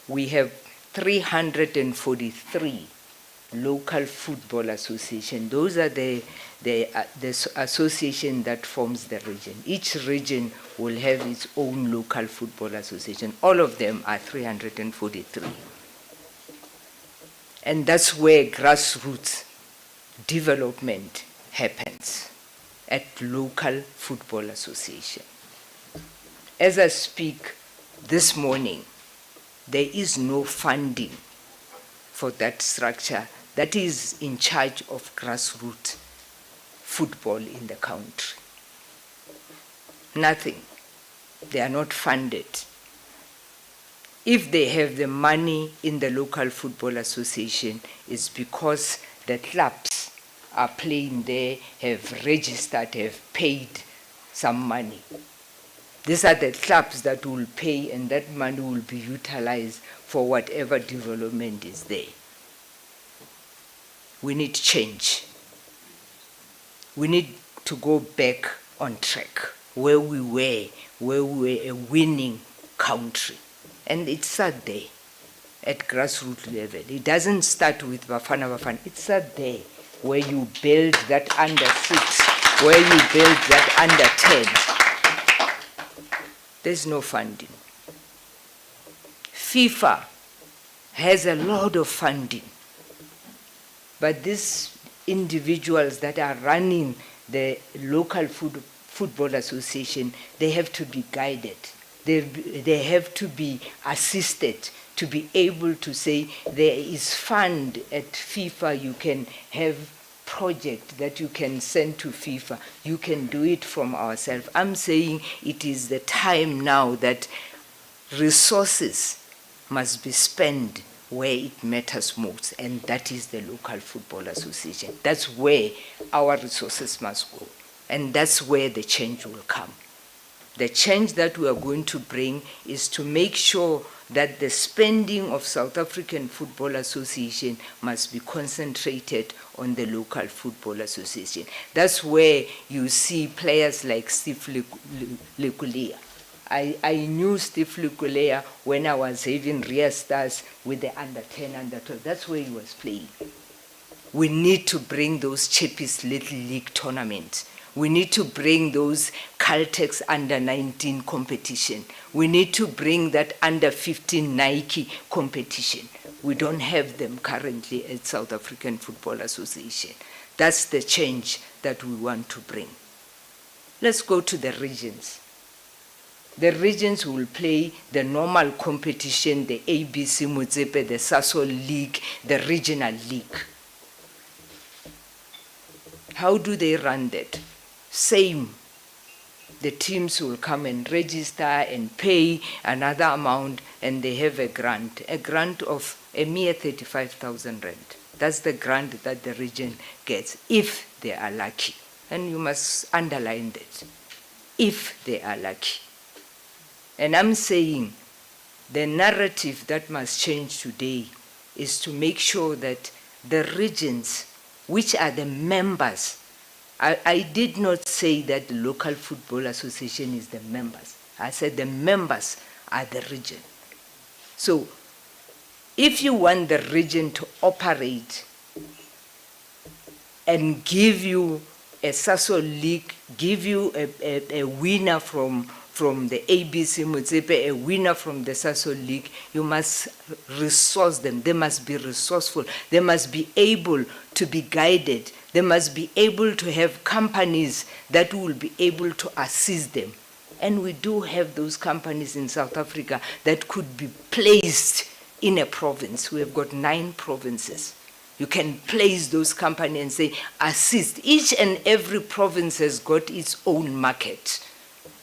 we have 343 local football associations. Those are the association that forms the region. Each region will have its own local football association. All of them are 343. And that's where grassroots development happens, at local football association. As I speak this morning, there is no funding for that structure that is in charge of grassroots football in the country. Nothing. They are not funded. If they have the money in the local football association, it's because the clubs are playing there, have registered, have paid some money. These are the clubs that will pay, and that money will be utilized for whatever development is there. We need change. We need to go back on track where we were a winning country. And it starts there at grassroots level. It doesn't start with Bafana Bafana. It starts there where you build that under 6, where you build that under 10. There's no funding. FIFA has a lot of funding. But these individuals that are running the local football association, they have to be guided. They have to be assisted to be able to say there is fund at FIFA, you can have project that you can send to FIFA. You can do it from ourselves. I'm saying it is the time now that resources must be spent where it matters most, and that is the local football association. That's where our resources must go, and that's where the change will come. The change that we are going to bring is to make sure that the spending of South African Football Association must be concentrated on the local football association. That's where you see players like Steve Lekulea. I knew Steve Lekulea when I was having real stars with the under 10, under 12. That's where he was playing. We need to bring those Chippies Little League tournaments. We need to bring those Caltex under 19 competition. We need to bring that under 15 Nike competition. We don't have them currently at South African Football Association. That's the change that we want to bring. Let's go to the regions. The regions will play the normal competition, the ABC Motsepe, the Sasol League, the regional league. How do they run that? Same. The teams will come and register and pay another amount, and they have a grant of a mere 35,000 rand. That's the grant that the region gets, if they are lucky. And you must underline that, if they are lucky. And I'm saying the narrative that must change today is to make sure that the regions, which are the members, I did not say that the local football association is the members. I said the members are the region. So if you want the region to operate and give you a Sasol League, give you a winner from the ABC Motsepe, a winner from the Sasol League, you must resource them. They must be resourceful. They must be able to be guided. They must be able to have companies that will be able to assist them. And we do have those companies in South Africa that could be placed in a province. We have got 9 provinces. You can place those companies and say, assist. Each and every province has got its own market.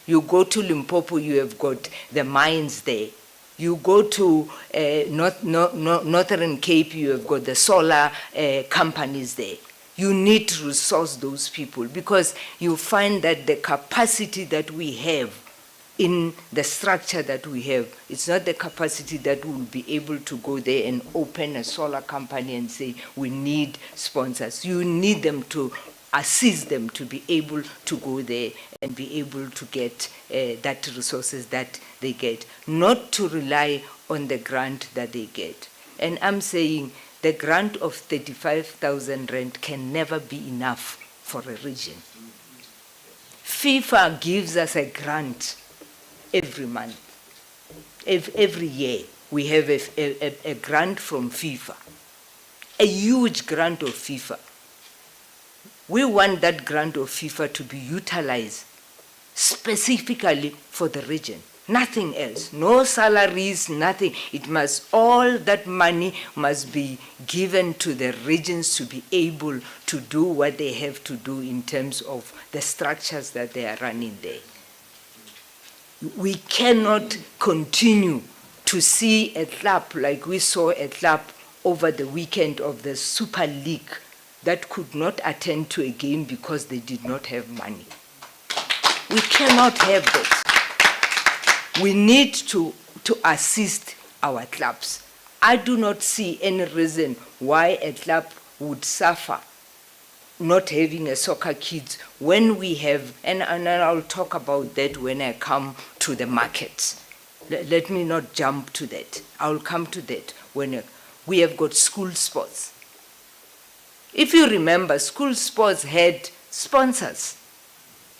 You go to Limpopo, you have got the mines there. You go to Northern Cape, you have got the solar companies there. You need to resource those people, because you find that the capacity that we have in the structure that we have, it's not the capacity that will be able to go there and open a solar company and say, we need sponsors. You need them to assist them to be able to go there and be able to get that resources that they get. Not to rely on the grant that they get. And I'm saying the grant of 35,000 rand can never be enough for a region. FIFA gives us a grant every month. Every year we have a grant from FIFA, a huge grant of FIFA. We want that grant of FIFA to be utilized specifically for the region. Nothing else, no salaries, nothing. It must, all that money must be given to the regions to be able to do what they have to do in terms of the structures that they are running there. We cannot continue to see a club like we saw a club over the weekend of the Super League that could not attend to a game because they did not have money. We cannot have that. We need to assist our clubs. I do not see any reason why a club would suffer not having a soccer kids when we have, and I'll talk about that when I come to the markets. Let me not jump to that. I'll come to that when we have got school sports. If you remember, school sports had sponsors.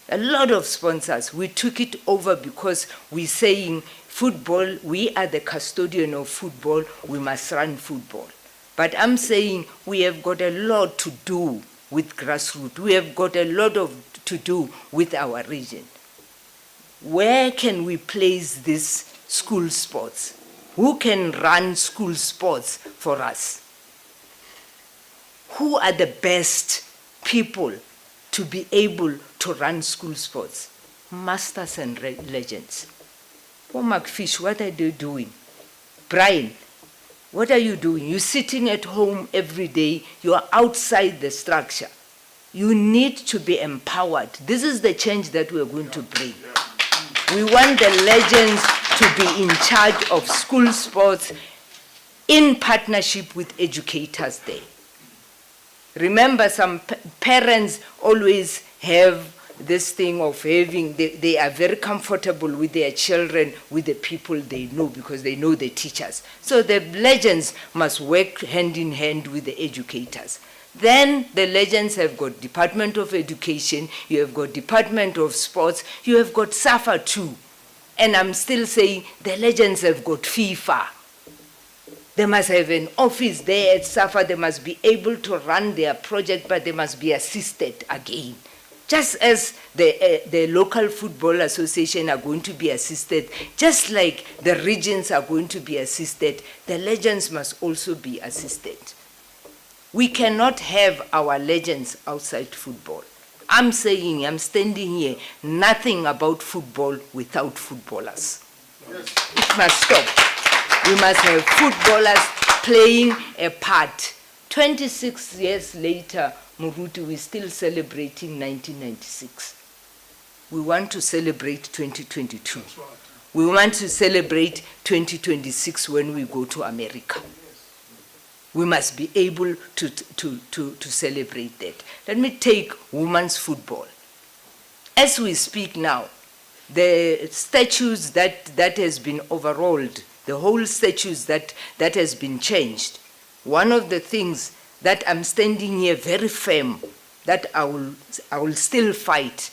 A lot of sponsors. We took it over because we're saying football, we are the custodian of football, we must run football. But I'm saying we have got a lot to do with grassroots. We have got a lot to do with our region. Where can we place these school sports? Who can run school sports for us? Who are the best people to be able to run school sports? Masters and legends. Oh, McFish, what are you doing? Brian, what are you doing? You're sitting at home every day. You are outside the structure. You need to be empowered. This is the change that we're going to bring. We want the legends to be in charge of school sports in partnership with educators there. Remember, some parents always have this thing of having, they are very comfortable with their children, with the people they know, because they know the teachers. So the legends must work hand in hand with the educators. Then the legends have got Department of Education, you have got Department of Sports, you have got SAFA too. And I'm still saying the legends have got FIFA. They must have an office there at SAFA. They must be able to run their project, but they must be assisted again. Just as the local football association are going to be assisted, just like the regions are going to be assisted, the legends must also be assisted. We cannot have our legends outside football. I'm saying, I'm standing here, nothing about football without footballers. Yes. It must stop. We must have footballers playing a part. 26 years later, Muruti, we're still celebrating 1996. We want to celebrate 2022. Right. We want to celebrate 2026 when we go to America. We must be able to celebrate that. Let me take women's football. As we speak now, the statutes that has been overhauled, the whole statutes that has been changed, one of the things that I'm standing here very firm, that I will still fight,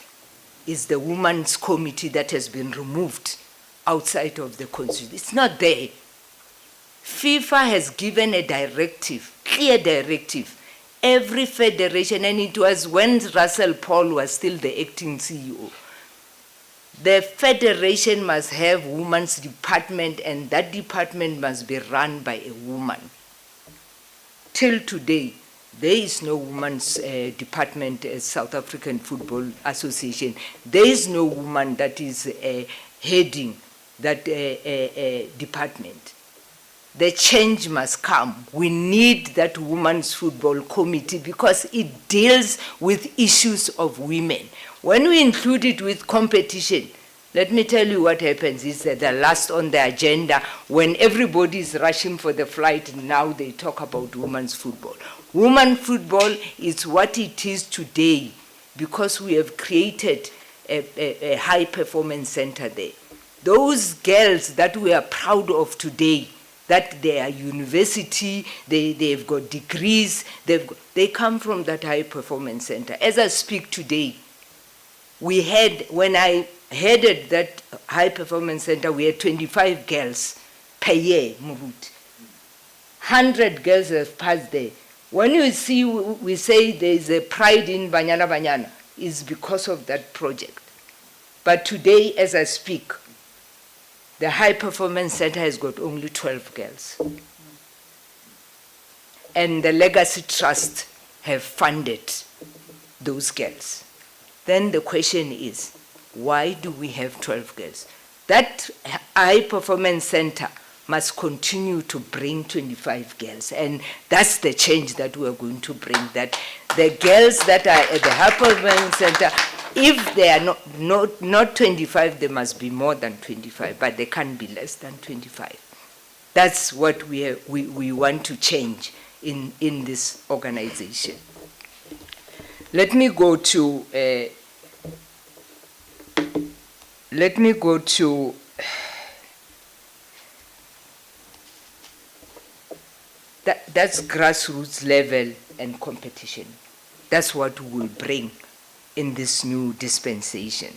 is the Women's Committee that has been removed outside of the Constitution. It's not there. FIFA has given a directive, clear directive. Every federation, and it was when Russell Paul was still the acting CEO, the federation must have women's department, and that department must be run by a woman. Till today, there is no women's department at South African Football Association. There is no woman that is heading that department. The change must come. We need that women's football committee because it deals with issues of women. When we include it with competition, let me tell you what happens is that the last on the agenda, when everybody is rushing for the flight, now they talk about women's football. Women's football is what it is today because we have created a high performance center there. Those girls that we are proud of today, that they are university, they've got degrees, they come from that high performance center. As I speak today, when I headed that high performance center, we had 25 girls per year, Murut. 100 girls have passed there. When you see, we say there's a pride in Banyana Banyana, is because of that project. But today, as I speak, the high performance center has got only 12 girls. And the Legacy Trust have funded those girls. Then the question is, why do we have 12 girls? That high performance center must continue to bring 25 girls. And that's the change that we're going to bring, that the girls that are at the high performance center, if they are not 25, they must be more than 25, but they can't be less than 25. That's what we want to change in this organization. Let me go to that's grassroots level and competition. That's what we will bring in this new dispensation.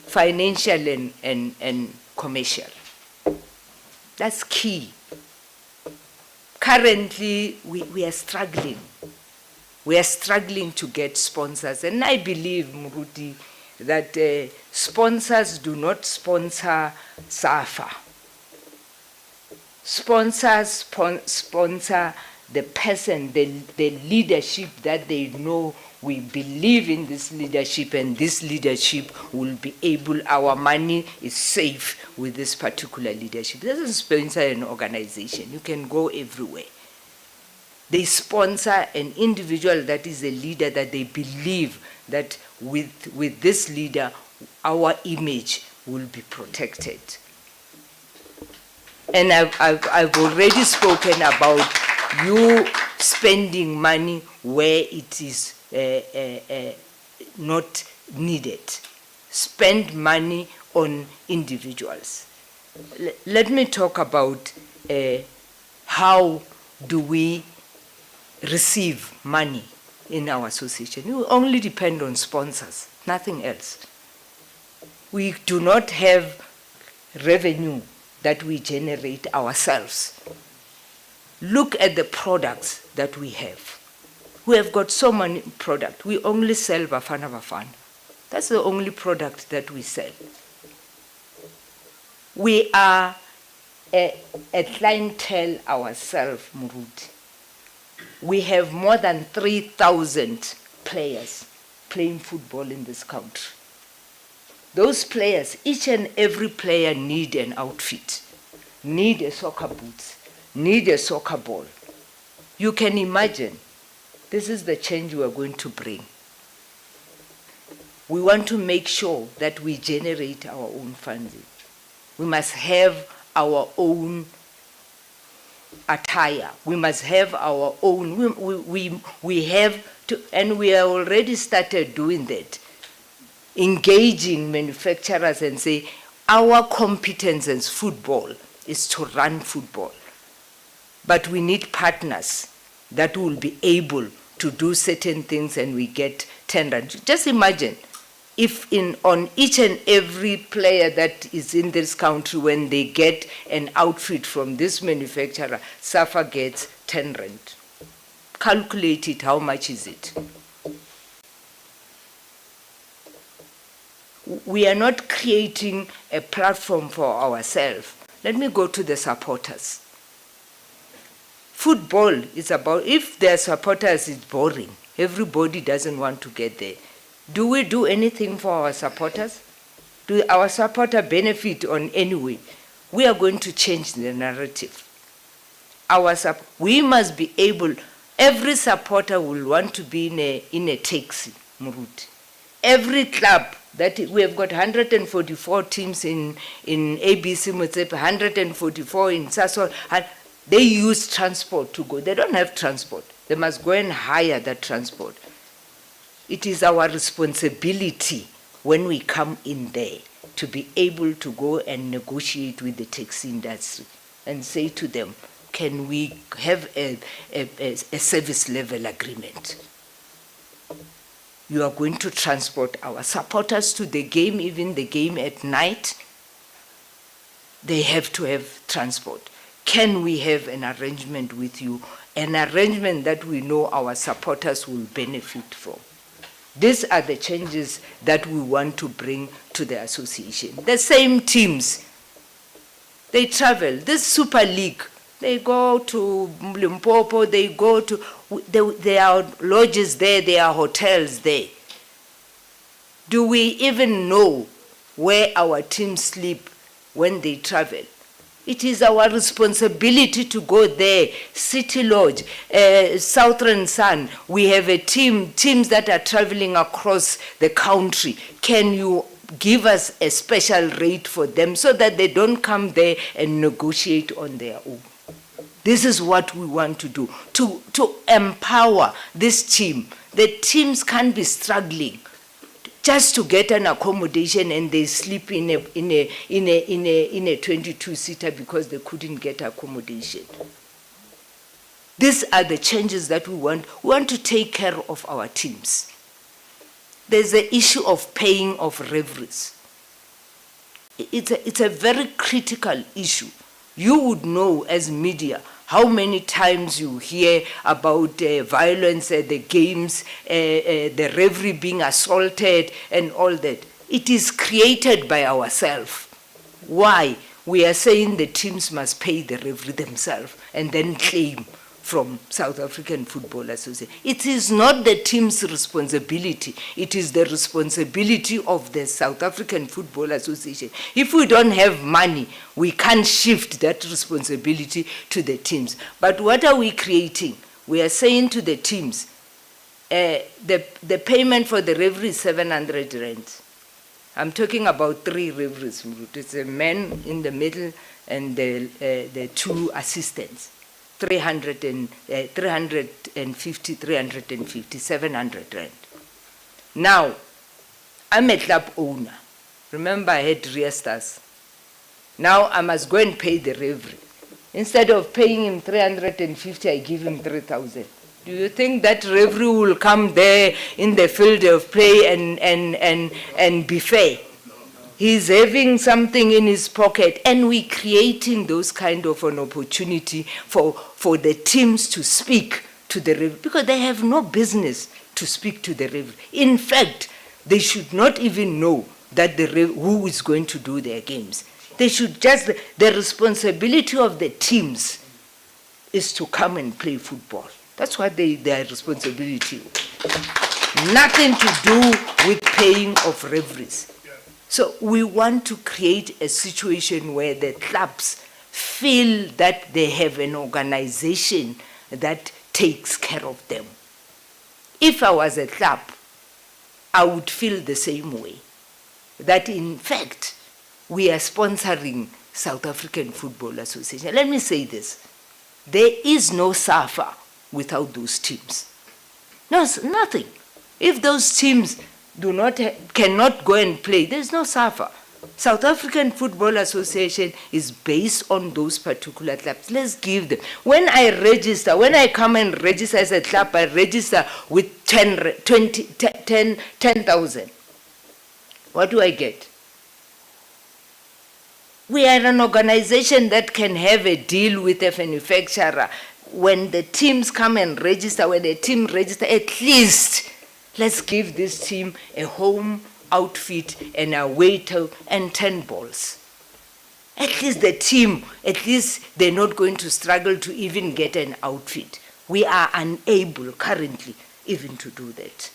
Financial and commercial. That's key. Currently, we are struggling. We are struggling to get sponsors. And I believe, Muruti, that sponsors do not sponsor SAFA. Sponsors sponsor the person, the leadership that they know. We believe in this leadership, and this leadership will be able, our money is safe with this particular leadership. This is sponsor an organization. You can go everywhere. They sponsor an individual that is a leader that they believe that with this leader, our image will be protected. And I've already spoken about you spending money where it is not needed. Spend money on individuals. Let me talk about how do we receive money in our association. We only depend on sponsors, nothing else. We do not have revenue that we generate ourselves. Look at the products that we have. We have got so many products. We only sell Bafana Bafana. That's the only product that we sell. We are a clientele ourselves, Muruti. We have more than 3,000 players playing football in this country. Those players, each and every player need an outfit, need a soccer boots, need a soccer ball. You can imagine, this is the change we are going to bring. We want to make sure that we generate our own funding. We must have our own attire. We must have our own, we have to, and we have already started doing that. Engaging manufacturers and say, our competence in football is to run football. But we need partners that will be able to do certain things and we get tender. Just imagine if on each and every player that is in this country, when they get an outfit from this manufacturer, SAFA gets 10 rand. Calculate it, how much is it? We are not creating a platform for ourselves. Let me go to the supporters. Football is about, if their supporters is boring, everybody doesn't want to get there. Do we do anything for our supporters? Do our supporters benefit on any way? We are going to change the narrative. We must be able, every supporter will want to be in a taxi, Muruti. Every club, that we have got 144 teams in ABC Motsepe, 144 in Sasol. They use transport to go. They don't have transport. They must go and hire that transport. It is our responsibility when we come in there to be able to go and negotiate with the taxi industry and say to them, can we have a service level agreement? You are going to transport our supporters to the game, even the game at night. They have to have transport. Can we have an arrangement with you, an arrangement that we know our supporters will benefit from? These are the changes that we want to bring to the association. The same teams, they travel. This Super League, they go to Limpopo, they go to, there are lodges there, there are hotels there. Do we even know where our teams sleep when they travel? It is our responsibility to go there. City Lodge, Southern Sun, we have a teams that are traveling across the country. Can you give us a special rate for them so that they don't come there and negotiate on their own? This is what we want to do, to empower this team. The teams can't be struggling just to get an accommodation and they sleep in a 22-seater because they couldn't get accommodation. These are the changes that we want. We want to take care of our teams. There's the issue of paying of referees. It's a very critical issue. You would know as media how many times you hear about violence at the games, the referee being assaulted and all that. It is created by ourselves. Why? We are saying the teams must pay the referee themselves and then claim from South African Football Association. It is not the team's responsibility. It is the responsibility of the South African Football Association. If we don't have money, we can't shift that responsibility to the teams. But what are we creating? We are saying to the teams, the payment for the referee is 700 rand. I'm talking about 3 referees. It's a man in the middle and the 2 assistants. 350, 700 rand. Now, I'm a club owner. Remember, I had Ria Stars. Now I must go and pay the referee. Instead of paying him 350, I give him 3,000. Do you think that referee will come there in the field of play and be fair? He's having something in his pocket, and we're creating those kind of an opportunity for the teams to speak to the referee, because they have no business to speak to the referee. In fact, they should not even know that who is going to do their games. They should just, the responsibility of the teams is to come and play football. That's what their responsibility. Nothing to do with paying of referees. So we want to create a situation where the clubs feel that they have an organization that takes care of them. If I was a club, I would feel the same way. That in fact, we are sponsoring South African Football Association. Let me say this. There is no SAFA without those teams. No, nothing. If those teams cannot go and play, there's no SAFA. South African Football Association is based on those particular clubs. Let's give them. When I come and register as a club, I register with 10,000. What do I get? We are an organization that can have a deal with a manufacturer. When the teams come and register, when the team register, at least let's give this team a home outfit and a waiter and 10 balls. At least the team, they're not going to struggle to even get an outfit. We are unable currently even to do that.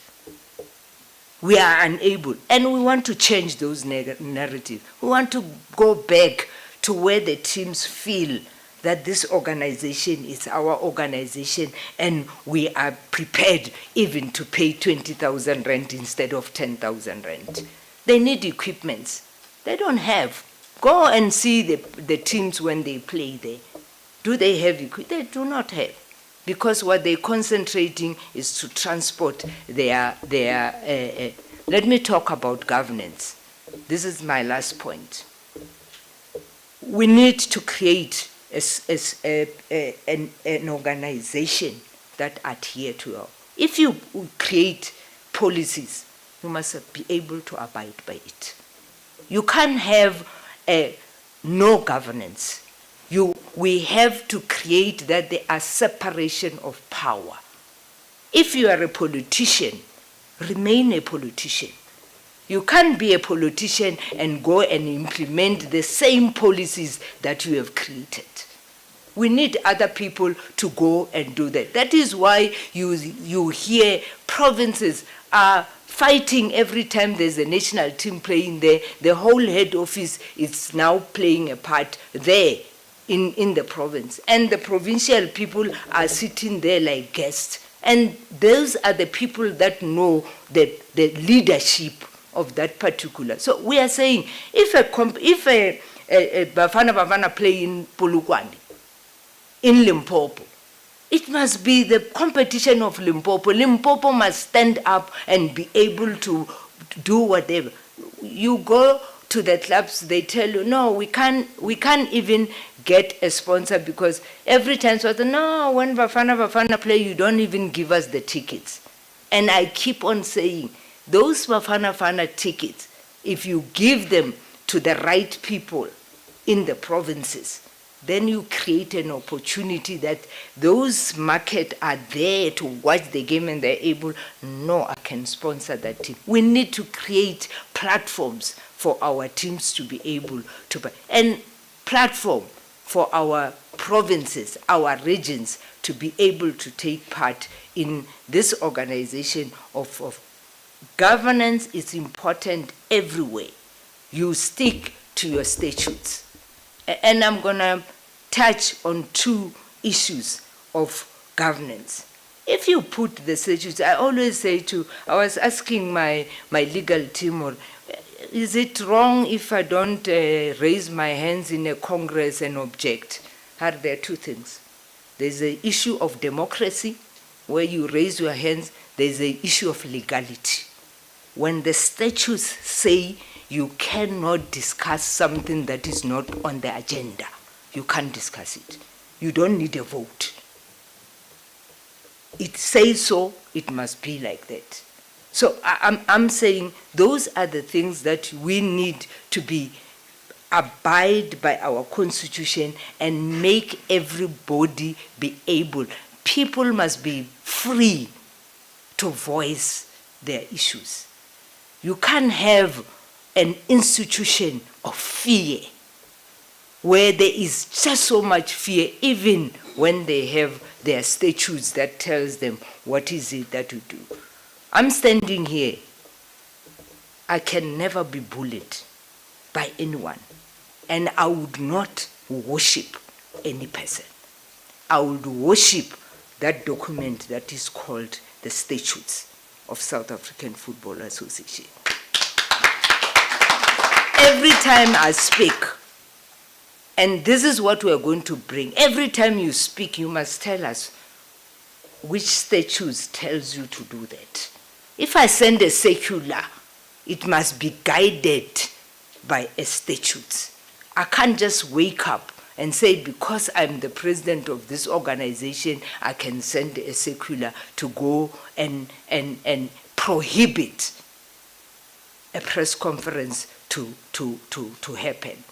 We are unable, and we want to change those narratives. We want to go back to where the teams feel that this organization is our organization, and we are prepared even to pay 20,000 rand instead of 10,000 rand. They need equipments. They don't have. Go and see the teams when they play there. Do they have equipment? They do not have. Because what they're concentrating is to transport let me talk about governance. this is my last point. We need to create an organization that adhere to our. If you create policies, you must be able to abide by it. You can't have no governance. We have to create that there are separation of power. If you are a politician, remain a politician. You can't be a politician and go and implement the same policies that you have created. We need other people to go and do that. That is why you hear provinces are fighting every time there's a national team playing there. The whole head office is now playing a part there in the province. And the provincial people are sitting there like guests. And those are the people that know the leadership of that particular. So we are saying, if a Bafana play in Polokwane, in Limpopo, it must be the competition of Limpopo. Limpopo must stand up and be able to do whatever. You go to the clubs, they tell you, no, we can't even get a sponsor because every time, no, when Bafana play, you don't even give us the tickets. And I keep on saying, those Bafana tickets, if you give them to the right people in the provinces, then you create an opportunity that those markets are there to watch the game and they're able, no, I can sponsor that team. We need to create platforms for our teams to be able to buy, and platform for our provinces, our regions, to be able to take part in this organization of governance. Is important everywhere. You stick to your statutes. And I'm going to touch on two issues of governance. If you put the statutes, I always say I was asking my legal team, or is it wrong if I don't raise my hands in a Congress and object? Are there two things? There's the issue of democracy, where you raise your hands. There's the issue of legality. When the statutes say you cannot discuss something that is not on the agenda, you can't discuss it. You don't need a vote. It says so, it must be like that. So I'm saying those are the things that we need to abide by our constitution and make everybody be able. People must be free to voice their issues. You can't have an institution of fear where there is just so much fear, even when they have their statutes that tells them what is it that you do. I'm standing here. I can never be bullied by anyone, and I would not worship any person. I would worship that document that is called the Statutes of South African Football Association. Every time I speak, and this is what we are going to bring, every time you speak, you must tell us which statutes tells you to do that. If I send a circular, it must be guided by a statute. I can't just wake up and say, because I'm the president of this organization, I can send a circular to go and prohibit a press conference to happen.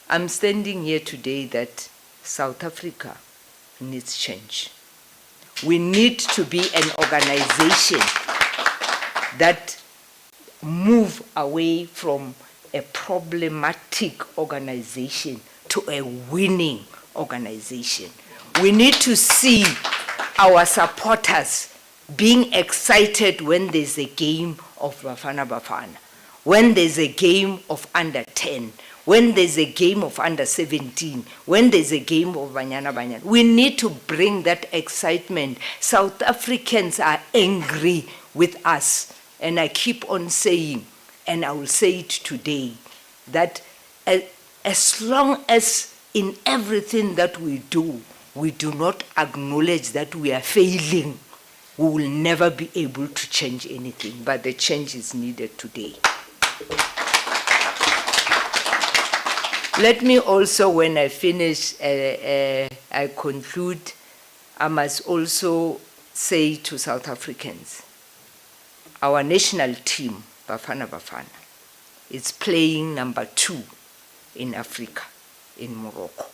I'm standing here today that South Africa needs change. We need to be an organization that move away from a problematic organization to a winning organization. We need to see our supporters being excited when there's a game of Bafana Bafana, when there's a game of under 10, when there's a game of under 17, when there's a game of Banyana Banyana. We need to bring that excitement. South Africans are angry with us. And I keep on saying, and I will say it today, that as long as in everything that we do not acknowledge that we are failing, we will never be able to change anything, but the change is needed today. Let me also, when I finish, I conclude, I must also say to South Africans, our national team, Bafana Bafana, is playing number 2 in Africa, in Morocco,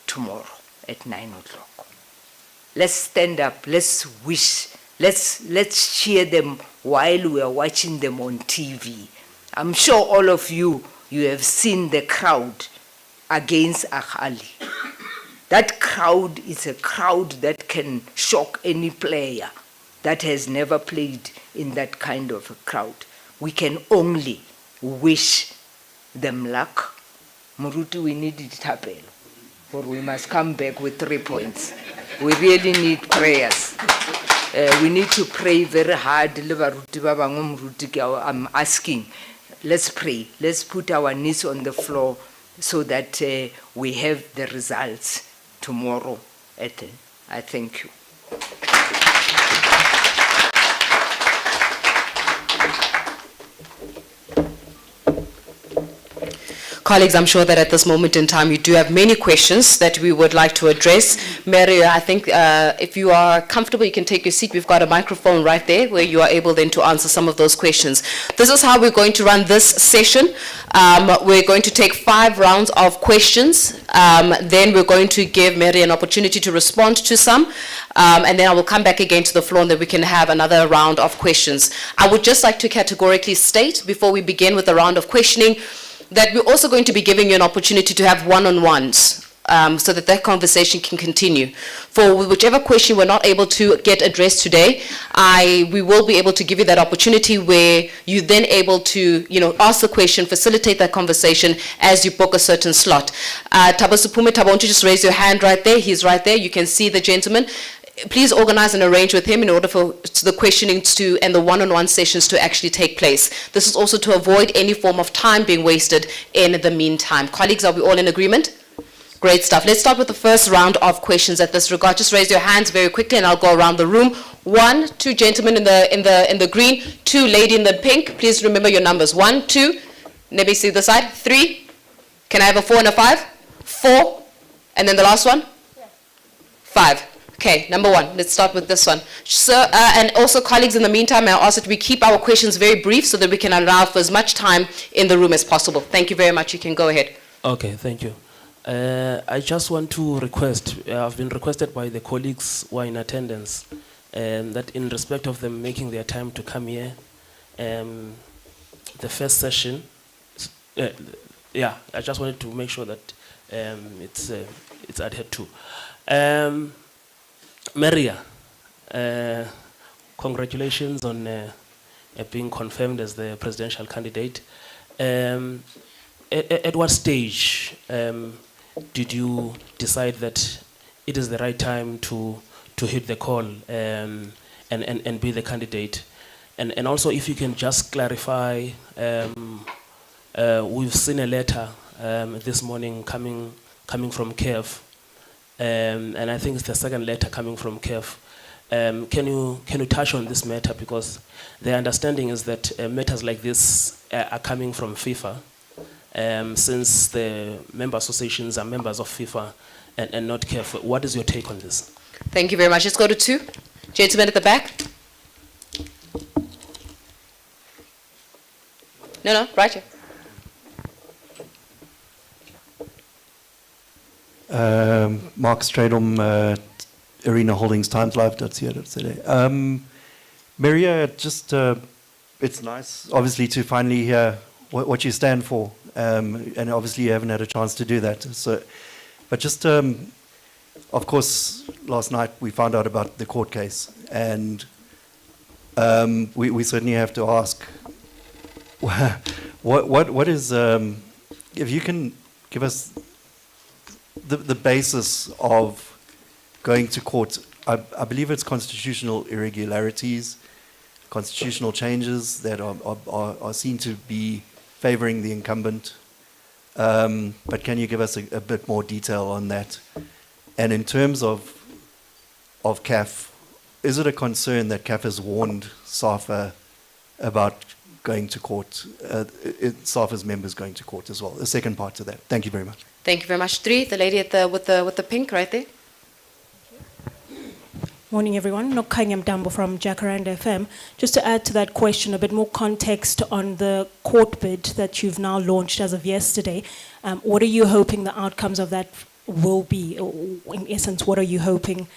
tomorrow at 9 o'clock. Let's stand up, let's wish, let's cheer them while we are watching them on TV. I'm sure all of you have seen the crowd against Akhali. That crowd is a crowd that can shock any player that has never played in that kind of a crowd. We can only wish them luck. Muruti, we need it to happen, or we must come back with 3 points. We really need prayers. We need to pray very hard. I'm asking, let's pray. Let's put our knees on the floor so that we have the results tomorrow. I thank you. Colleagues, I'm sure that at this moment in time you do have many questions that we would like to address. Mary, I think if you are comfortable, you can take your seat. We've got a microphone right there where you are able then to answer some of those questions. This is how we're going to run this session. We're going to take 5 rounds of questions. Then we're going to give Mary an opportunity to respond to some. And then I will come back again to the floor and then we can have another round of questions. I would just like to categorically state before we begin with the round of questioning that we're also going to be giving you an opportunity to have one-on-ones so that conversation can continue. For whichever question we're not able to get addressed today, we will be able to give you that opportunity where you're then able to ask the question, facilitate that conversation as you book a certain slot. Tabasupume, Taba, won't you just raise your hand right there? He's right there. You can see the gentleman. Please organize and arrange with him in order for the questioning and the one-on-one sessions to actually take place. This is also to avoid any form of time being wasted in the meantime. Colleagues, are we all in agreement? Great stuff. Let's start with the first round of questions at this regard. Just raise your hands very quickly and I'll go around the room. 1, 2 gentlemen in the green, 2 lady in the pink. Please remember your numbers. 1, 2, maybe see the side. 3, can I have a 4 and a 5? 4, and then the last one? 5. Okay, number 1, let's start with this one. Sir, and also colleagues, in the meantime, I'll ask that we keep our questions very brief so that we can allow for as much time in the room as possible. Thank you very much. You can go ahead. Okay, thank you. I just want to request, I've been requested by the colleagues who are in attendance, that in respect of them making their time to come here, the first session, I just wanted to make sure that it's adhered to. Maria, congratulations on being confirmed as the presidential candidate. At what stage did you decide that it is the right time to hit the call and be the candidate? And also, if you can just clarify, we've seen a letter this morning coming from KEF. And I think it's the second letter coming from KEF. Can you touch on this matter, because the understanding is that matters like this are coming from FIFA, since the member associations are members of FIFA and not KEF. What is your take on this? Thank you very much. Let's go to 2 gentlemen at the back. No, right here. Mark Stradom, Arena Holdings, timeslive.co.za. Maria, just it's nice, obviously, to finally hear what you stand for, and obviously you haven't had a chance to do that. So, but just, of course, last night we found out about the court case, and we certainly have to ask, what is, if you can give us the basis of going to court. I believe it's constitutional irregularities, constitutional changes that are seen to be favoring the incumbent. But can you give us a bit more detail on that? And in terms of CAF, is it a concern that CAF has warned SAFA about going to court, SAFA's members going to court as well? The second part to that. Thank you very much. Thank you very much. 3, the lady with the pink right there. Morning, everyone. Nokhanya Mtambo from Jacaranda FM. Just to add to that question, a bit more context on the court bid that you've now launched as of yesterday. What are you hoping the outcomes of that will be? Or in essence, what are you hoping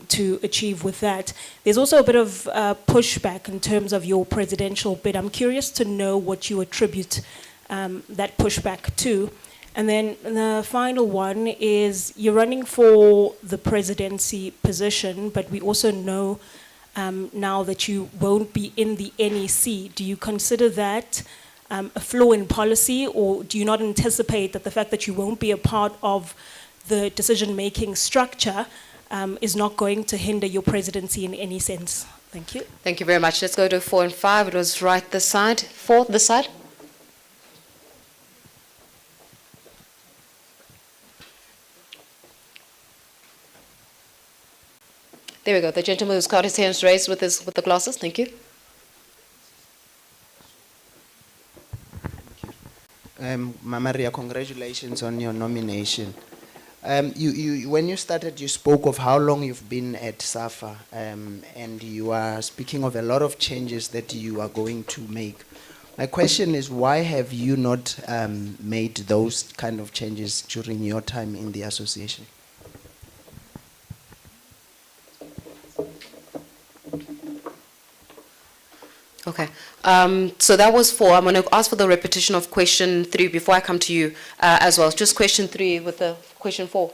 to achieve with that? There's also a bit of pushback in terms of your presidential bid. I'm curious to know what you attribute that pushback to. And then the final one is you're running for the presidency position, but we also know now that you won't be in the NEC. Do you consider that a flaw in policy, or do you not anticipate that the fact that you won't be a part of the decision-making structure is not going to hinder your presidency in any sense? Thank you. Thank you very much. Let's go to 4 and 5. It was right this side. 4, this side. There we go. The gentleman who's got his hands raised with the glasses. Thank you. Mama Ria, congratulations on your nomination. When you started, you spoke of how long you've been at SAFA, and you are speaking of a lot of changes that you are going to make. My question is, why have you not made those kind of changes during your time in the association? Okay. So that was 4. I'm going to ask for the repetition of question 3 before I come to you as well. Just question 3 with the question 4.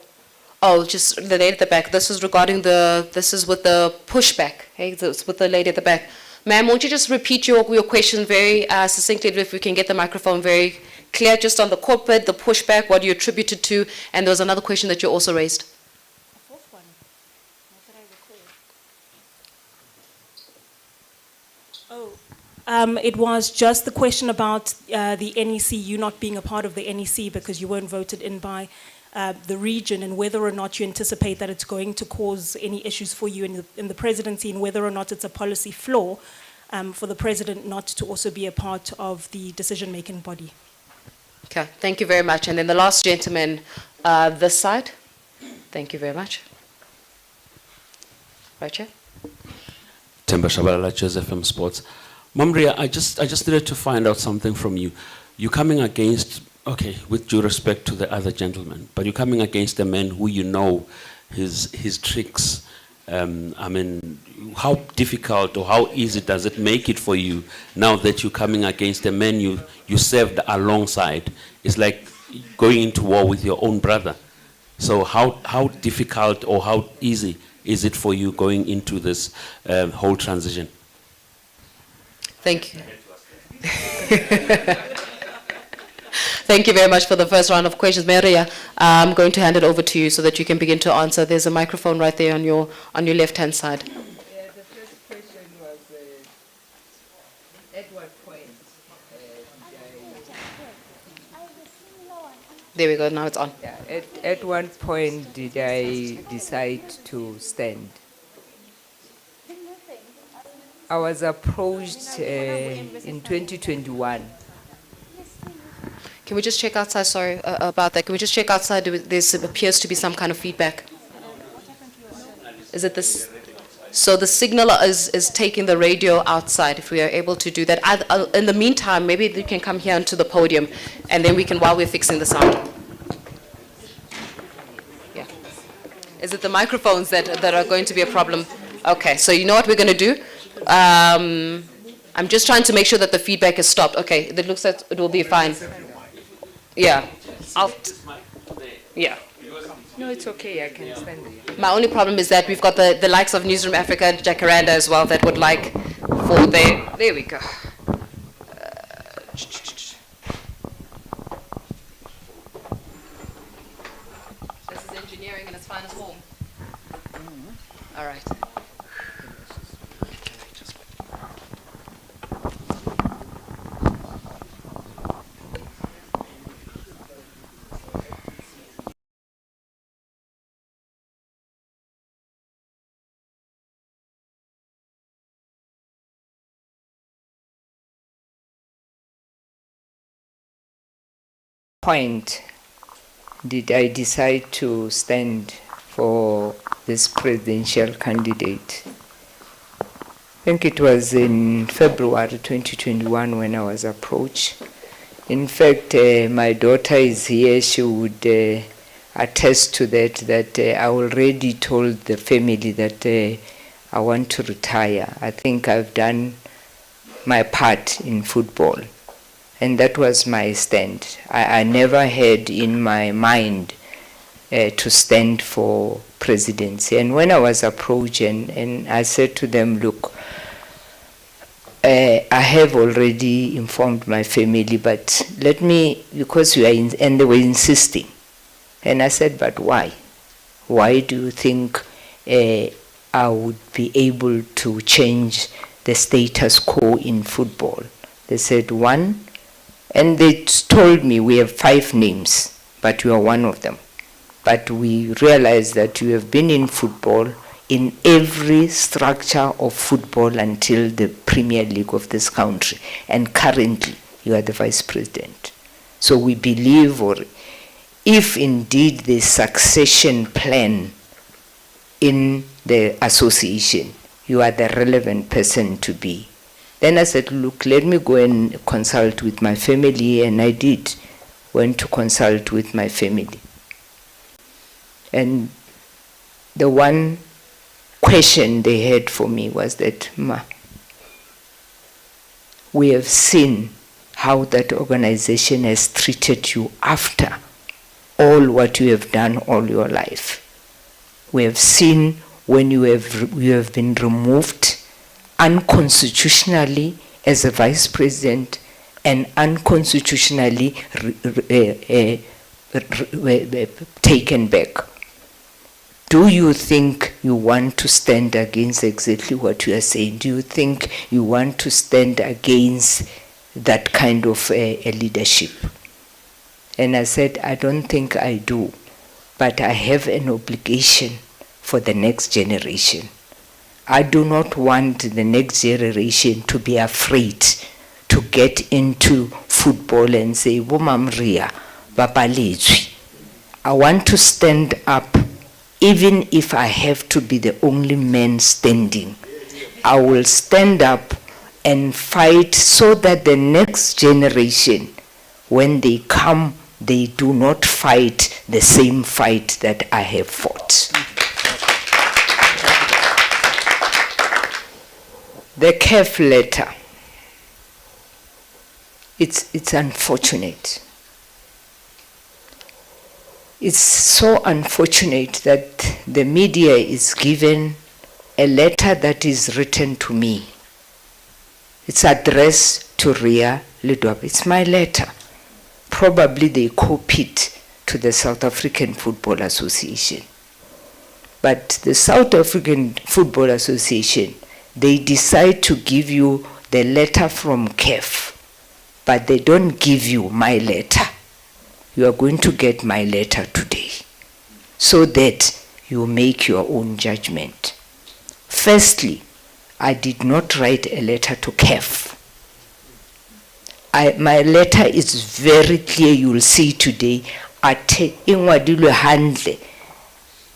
Oh, just the lady at the back. This is regarding this is with the pushback. Okay, this with the lady at the back. Ma'am, won't you just repeat your question very succinctly, if we can get the microphone very clear, just on the corporate, the pushback, what you attribute it to, and there was another question that you also raised. The fourth one. What did I recall? Oh, it was just the question about the NEC, you not being a part of the NEC because you weren't voted in by the region, and whether or not you anticipate that it's going to cause any issues for you in the presidency, and whether or not it's a policy flaw for the president not to also be a part of the decision-making body. Okay, thank you very much. And then the last gentleman, this side. Thank you very much. Right here. Temba Shabalala, Joseph M Sports. Mamria, I just needed to find out something from you. You're coming against, okay, with due respect to the other gentleman, but you're coming against a man who you know his tricks. I mean, how difficult or how easy does it make it for you now that you're coming against a man you served alongside? It's like going into war with your own brother. So how difficult or how easy is it for you going into this whole transition? Thank you. Thank you very much for the first round of questions. Maria, I'm going to hand it over to you so that you can begin to answer. There's a microphone right there on your left-hand side. Yeah, the first question was at what point There we go, now it's on. at what point did I decide to stand? I was approached in 2021. Can we just check outside? Sorry about that. Can we just check outside? There appears to be some kind of feedback. Is it this? So the signal is taking the radio outside, if we are able to do that. In the meantime, maybe you can come here onto the podium, and then we can, while we're fixing the sound. Yeah. Is it the microphones that are going to be a problem? Okay, so you know what we're going to do? I'm just trying to make sure that the feedback is stopped. Okay, it looks like it will be fine. Yeah. Yeah. No, it's okay, I can stand there. My only problem is that we've got the likes of Newsroom Africa and Jacaranda as well that would like for their... There we go. This is engineering in its finest form. All right. point did I decide to stand for this presidential candidate? I think it was in February 2021 when I was approached. In fact, my daughter is here. She would attest to that I already told the family that I want to retire. I think I've done my part in football. And that was my stand. I never had in my mind to stand for presidency. And when I was approached and I said to them, look, I have already informed my family, but let me, because we are and they were insisting. And I said, but why? Why do you think I would be able to change the status quo in football? They said, one, and they told me we have 5 names, but you are one of them. But we realized that you have been in football, in every structure of football until the Premier League of this country. And currently, you are the Vice President. So we believe, or if indeed the succession plan in the association, you are the relevant person to be. Then I said, look, let me go and consult with my family, and I did. Went to consult with my family. And the one question they had for me was that, Ma, we have seen how that organization has treated you after all what you have done all your life. We have seen when you have been removed unconstitutionally as a vice president and unconstitutionally taken back. Do you think you want to stand against exactly what you are saying? Do you think you want to stand against that kind of a leadership? And I said, I don't think I do, but I have an obligation for the next generation. I do not want the next generation to be afraid to get into football and say, Womamria, Babaletswi. I want to stand up, even if I have to be the only man standing. I will stand up and fight so that the next generation, when they come, they do not fight the same fight that I have fought. The CAF letter, it's unfortunate. It's so unfortunate that the media is given a letter that is written to me. It's addressed to Ria Ledwaba. It's my letter. Probably they copied to the South African Football Association. But the South African Football Association, they decide to give you the letter from CAF, but they don't give you my letter. You are going to get my letter today so that you make your own judgment. Firstly, I did not write a letter to CAF. My letter is very clear. You will see today. Ingwadilwe handle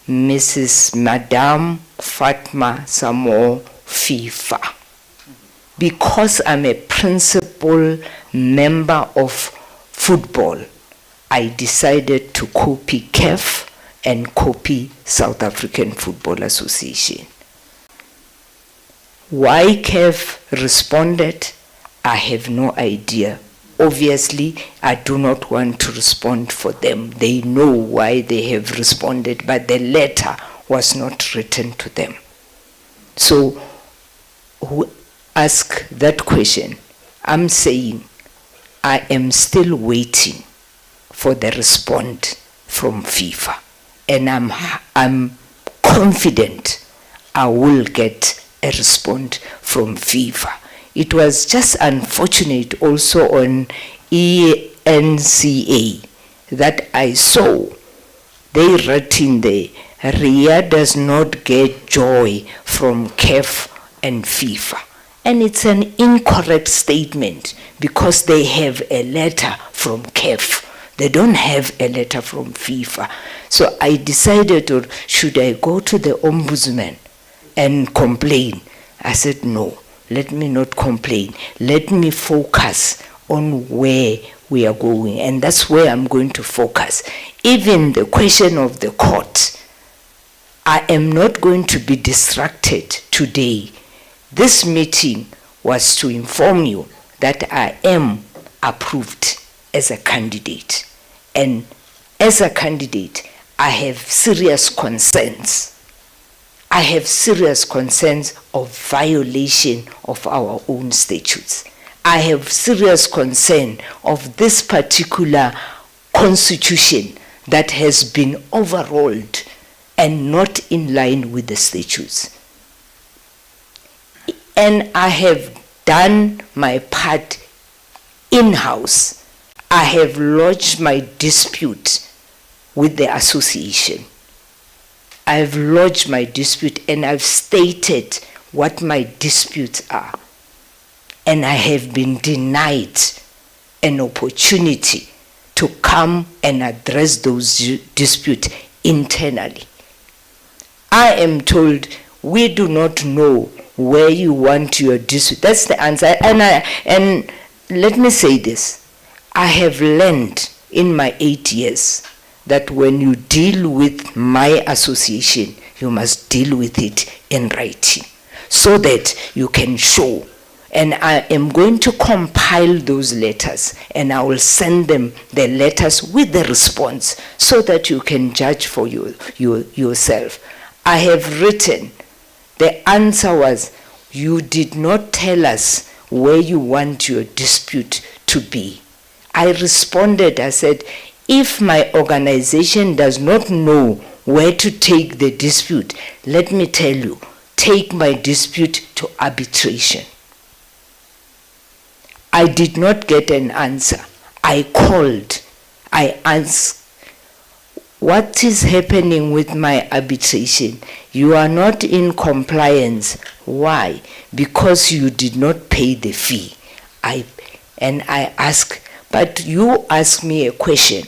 Mrs. Madame Fatma Samo FIFA. Because I'm a principal member of football, I decided to copy CAF and copy South African Football Association. Why CAF responded, I have no idea. Obviously, I do not want to respond for them. They know why they have responded, but the letter was not written to them. So, who ask that question? I'm saying I am still waiting for the response from FIFA, and I'm confident I will get a response from FIFA. It was just unfortunate also on ENCA that I saw they written there, Ria does not get joy from CAF and FIFA. And it's an incorrect statement because they have a letter from CAF They don't have a letter from FIFA. So I decided, or should I go to the ombudsman and complain? I said, no, let me not complain. Let me focus on where we are going. And that's where I'm going to focus. Even the question of the court, I am not going to be distracted today. This meeting was to inform you that I am approved as a candidate. And as a candidate, I have serious concerns. I have serious concerns of violation of our own statutes. I have serious concern of this particular constitution that has been overhauled and not in line with the statutes. And I have done my part in-house. I have lodged my dispute with the association. I have lodged my dispute and I've stated what my disputes are. And I have been denied an opportunity to come and address those disputes internally. I am told we do not know where you want your dispute. That's the answer. And let me say this. I have learned in my 8 years that when you deal with my association, you must deal with it in writing so that you can show. And I am going to compile those letters and I will send them the letters with the response so that you can judge for yourself. I have written, the answer was, you did not tell us where you want your dispute to be. I responded, I said, if my organization does not know where to take the dispute, let me tell you, take my dispute to arbitration. I did not get an answer. I called. I asked, what is happening with my arbitration? You are not in compliance. Why? Because you did not pay the fee. I asked, but you asked me a question.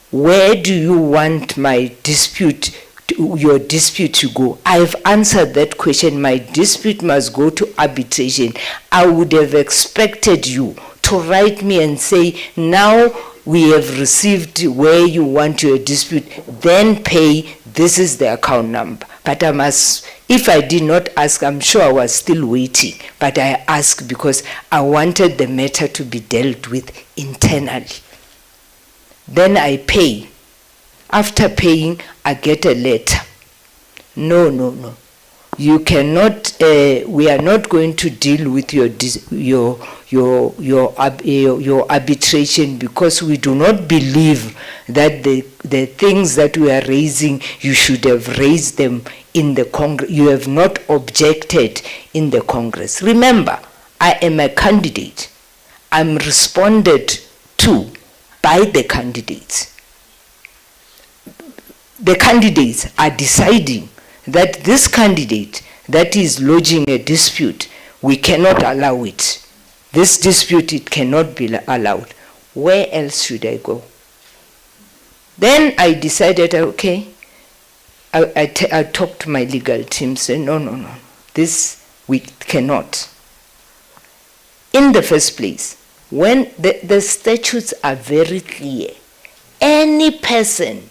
Where do you want my dispute, your dispute to go? I've answered that question. My dispute must go to arbitration. I would have expected you to write me and say, now we have received where you want your dispute, then pay, this is the account number. But I must, if I did not ask, I'm sure I was still waiting, but I asked because I wanted the matter to be dealt with internally. Then I pay. After paying, I get a letter. No. You cannot, we are not going to deal with your arbitration because we do not believe that the things that we are raising, you should have raised them in the Congress. You have not objected in the Congress. Remember, I am a candidate. I'm responded to by the candidates. The candidates are deciding that this candidate that is lodging a dispute, we cannot allow it. This dispute, it cannot be allowed. Where else should I go? Then I decided, okay, I talked to my legal team, said, no, this we cannot. In the first place, when the statutes are very clear, any person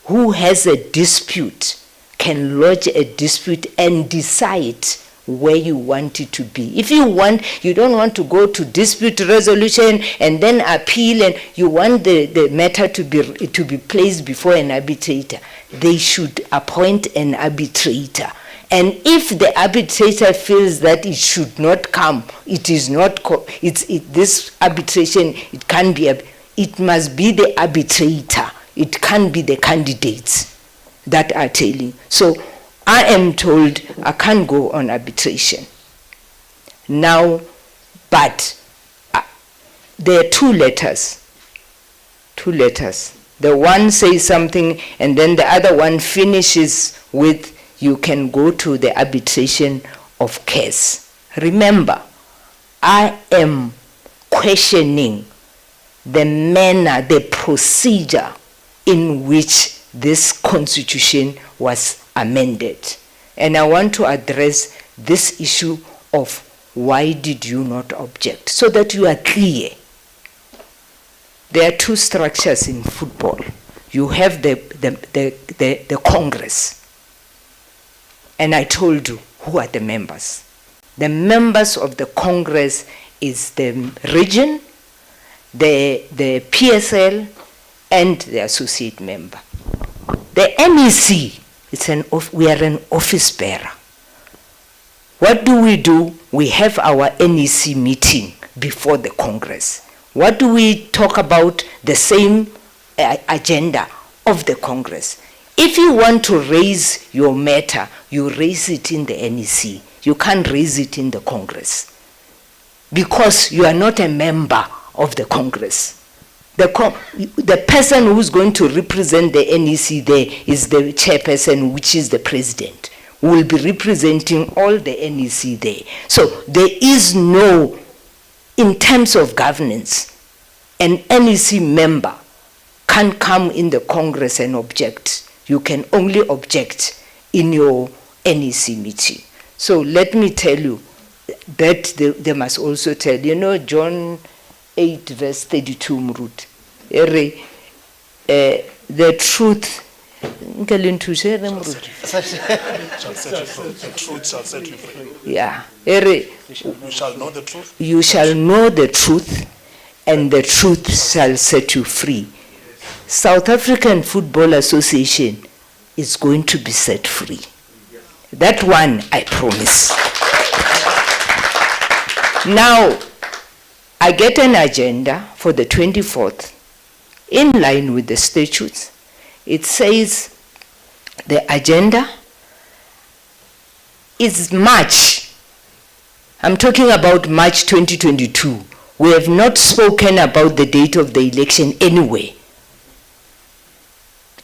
who has a dispute can lodge a dispute and decide where you want it to be. If you don't want to go to dispute resolution and then appeal, and you want the matter to be placed before an arbitrator, they should appoint an arbitrator. And if the arbitrator feels that it should not come, it is not, this arbitration, it can't be, it must be the arbitrator. It can't be the candidates that are telling. So I am told I can't go on arbitration. Now, but there are two letters. The one says something and then the other one finishes with, you can go to the arbitration of case. Remember, I am questioning the manner, the procedure in which this constitution was amended. And I want to address this issue of why did you not object, so that you are clear. There are two structures in football. You have the Congress. And I told you who are the members. The members of the Congress is the region, the PSL, and the associate member. The NEC, we are an office bearer. What do? We have our NEC meeting before the Congress. What do we talk about? The same agenda of the Congress. If you want to raise your matter, you raise it in the NEC. You can't raise it in the Congress because you are not a member of the Congress. The person who's going to represent the NEC there is the chairperson, which is the president, who will be representing all the NEC there. So there is no, in terms of governance, an NEC member can't come in the Congress and object. You can only object in your NEC meeting. So let me tell you that they must also tell, John 8 verse 32, Mrut. The truth. The truth shall set you free. Yeah. You shall know the truth. You shall know the truth, and the truth shall set you free. South African Football Association is going to be set free. That one, I promise. Now, I get an agenda for the 24th, in line with the statutes. It says the agenda is March. I'm talking about March 2022. We have not spoken about the date of the election anyway.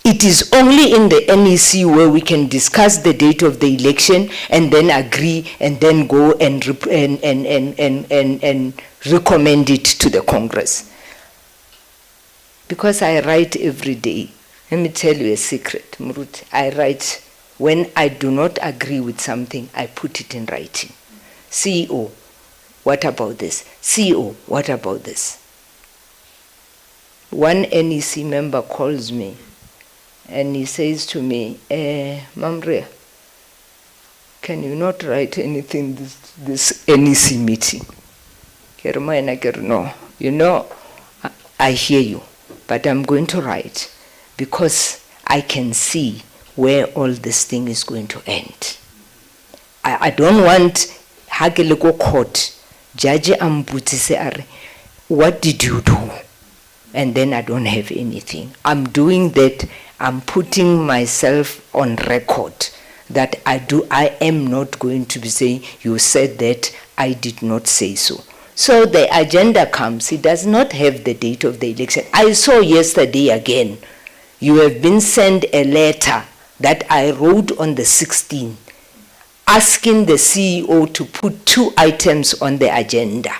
It is only in the NEC where we can discuss the date of the election and then agree and then go and recommend it to the Congress. Because I write every day. Let me tell you a secret, Mrut. I write, when I do not agree with something, I put it in writing. CEO, what about this? CEO, what about this? One NEC member calls me and he says to me, Mamrea, can you not write anything this NEC meeting? No, I hear you, but I'm going to write because I can see where all this thing is going to end. I don't want Hageleko court, Judge Ambutise, what did you do? And then I don't have anything. I'm doing that. I'm putting myself on record that I am not going to be saying, you said that, I did not say so. So the agenda comes, it does not have the date of the election. I saw yesterday again, you have been sent a letter that I wrote on the 16th, asking the CEO to put 2 items on the agenda.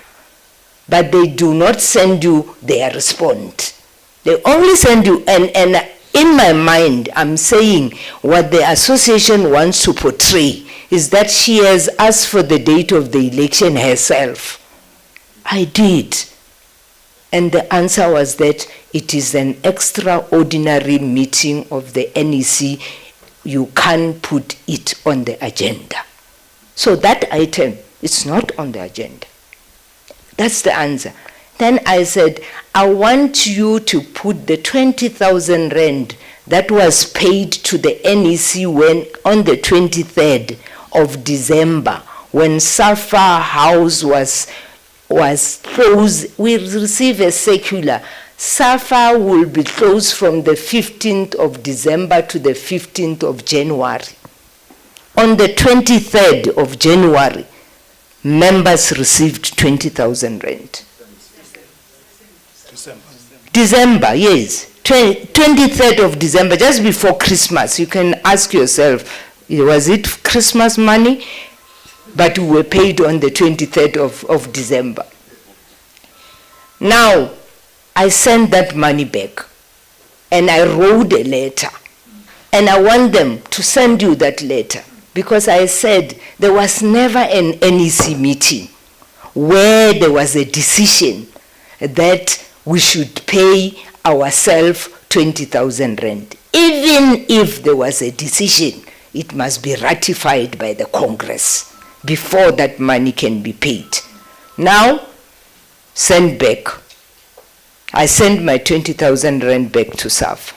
But they do not send you their response. They only send you, and in my mind, I'm saying what the association wants to portray is that she has asked for the date of the election herself. I did. And the answer was that it is an extraordinary meeting of the NEC. You can't put it on the agenda. So that item is not on the agenda. That's the answer. Then I said, I want you to put the 20,000 rand that was paid to the NEC when on the 23rd of December, when SAFA house was closed. We received a circular. SAFA will be closed from the 15th of December to the 15th of January. On the 23rd of January, members received 20,000 rand. December, yes. 23rd of December, just before Christmas. You can ask yourself, was it Christmas money? But we were paid on the 23rd of December. Now, I sent that money back. And I wrote a letter. And I want them to send you that letter. Because I said there was never an NEC meeting where there was a decision that we should pay ourselves 20,000 rand. Even if there was a decision, it must be ratified by the Congress before that money can be paid. Now, send back. I sent my 20,000 rand back to SAFA.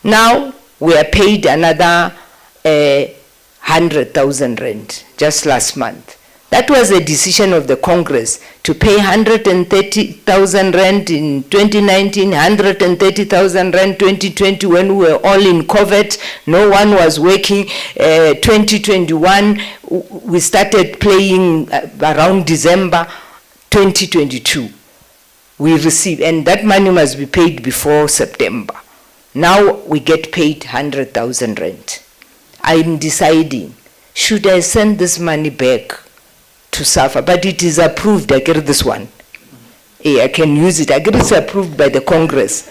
Now, we are paid another 100,000 rand just last month. That was a decision of the Congress to pay 130,000 rand in 2019, 130,000 rand 2020 when we were all in COVID, no one was working. 2021, we started playing around December 2022. We receive, and that money must be paid before September. Now we get paid 100,000 rand. I'm deciding, should I send this money back to SAFA? But it is approved. I get this one. I can use it. I get it approved by the Congress.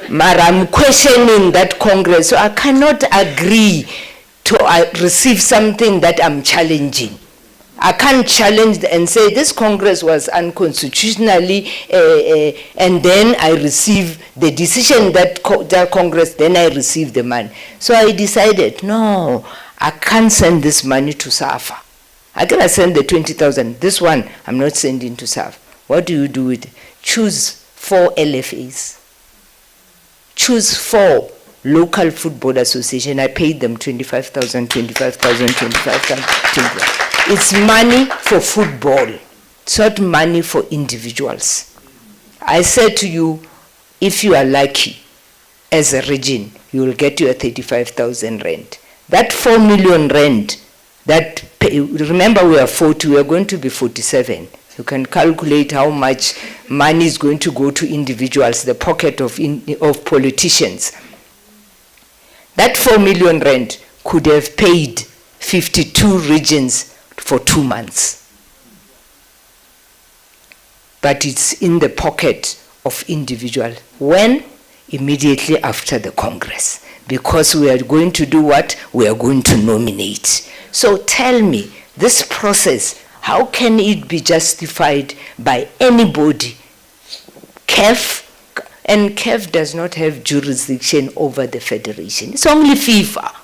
But I'm questioning that Congress, so I cannot agree to receive something that I'm challenging. I can't challenge and say this Congress was unconstitutionally, and then I receive the decision that Congress, then I receive the money. So I decided, no, I can't send this money to SAFA. I gotta send the 20,000. This one, I'm not sending to SAFA. What do you do with it? Choose 4 LFAs. Choose 4 local football association. I paid them 25,000, 25,000, 25,000, 25,000. It's money for football. It's not money for individuals. I said to you, if you are lucky as a region, you will get your 35,000 rand. That 4 million rand, that remember we are 40, we are going to be 47. You can calculate how much money is going to go to individuals, the pocket of politicians. That 4 million rand could have paid 52 regions for 2 months. But it's in the pocket of individual. When? Immediately after the Congress. Because we are going to do what? We are going to nominate. So tell me, this process, how can it be justified by anybody? CAF, and CAF does not have jurisdiction over the federation. It's only FIFA.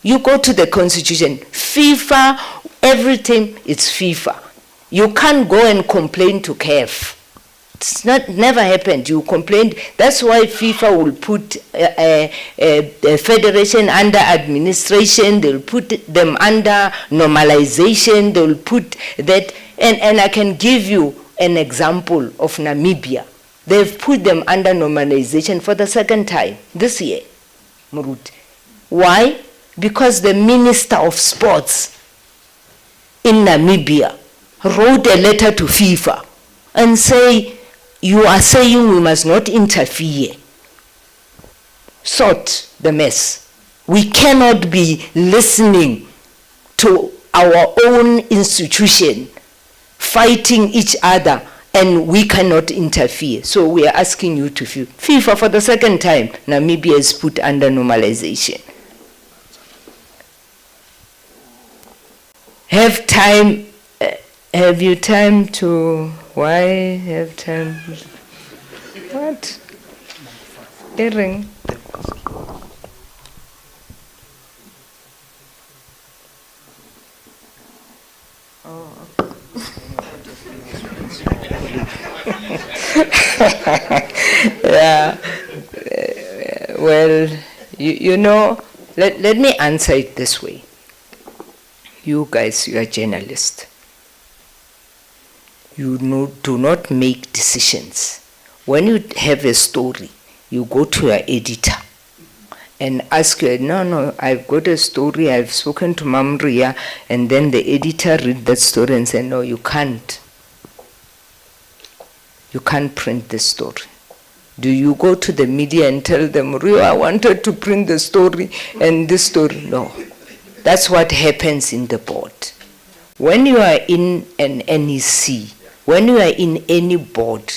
You go to the constitution, FIFA, everything, it's FIFA. You can't go and complain to CAF. It's never happened. You complained. That's why FIFA will put a federation under administration. They'll put them under normalization. They'll put that. And I can give you an example of Namibia. They've put them under normalization for the 2nd time this year. Why? Because the Minister of Sports in Namibia wrote a letter to FIFA and say, you are saying we must not interfere. Sort the mess. We cannot be listening to our own institution fighting each other and we cannot interfere. So we are asking you to FIFA for the 2nd time, Namibia is put under normalization. Have you time to, why have time? What? Earring. Oh. Yeah. Well, you know, let me answer it this way. You guys, you are journalists. You do not make decisions. When you have a story, you go to your editor and ask her, no, I've got a story, I've spoken to Mamria, and then the editor read that story and say, no, you can't. You can't print this story. Do you go to the media and tell them, Rio, I wanted to print the story and this story? No. That's what happens in the board. When you are in an NEC, when you are in any board,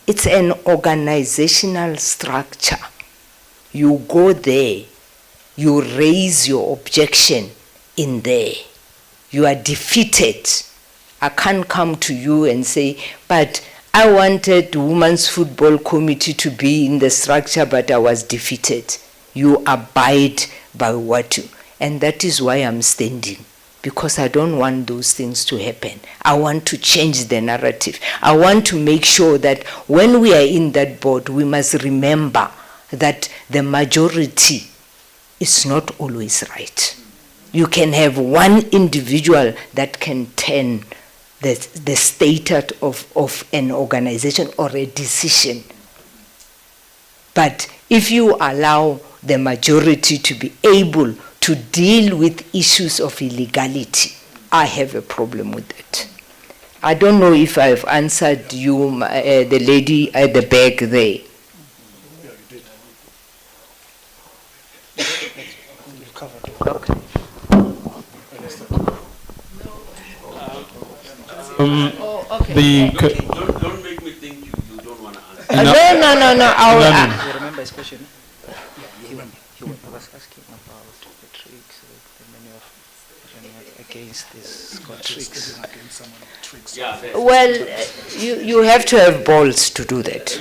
It's an organizational structure. You go there, you raise your objection in there. You are defeated. I can't come to you and say, but I wanted the Women's Football Committee to be in the structure, but I was defeated. You abide by what you, and that is why I'm standing, because I don't want those things to happen. I want to change the narrative. I want to make sure that when we are in that board, we must remember that the majority is not always right. You can have one individual that can turn the status of an organization or a decision. But if you allow the majority to be able to deal with issues of illegality, I have a problem with that. I don't know if I've answered you, the lady at the back there. Yeah, you did. You've covered it. Okay. Don't make me think you don't want to answer. No. You remember his question? He was asking about the tricks, the many of against this tricks. Against someone who tricks. Yeah, Well, you have to have balls to do that.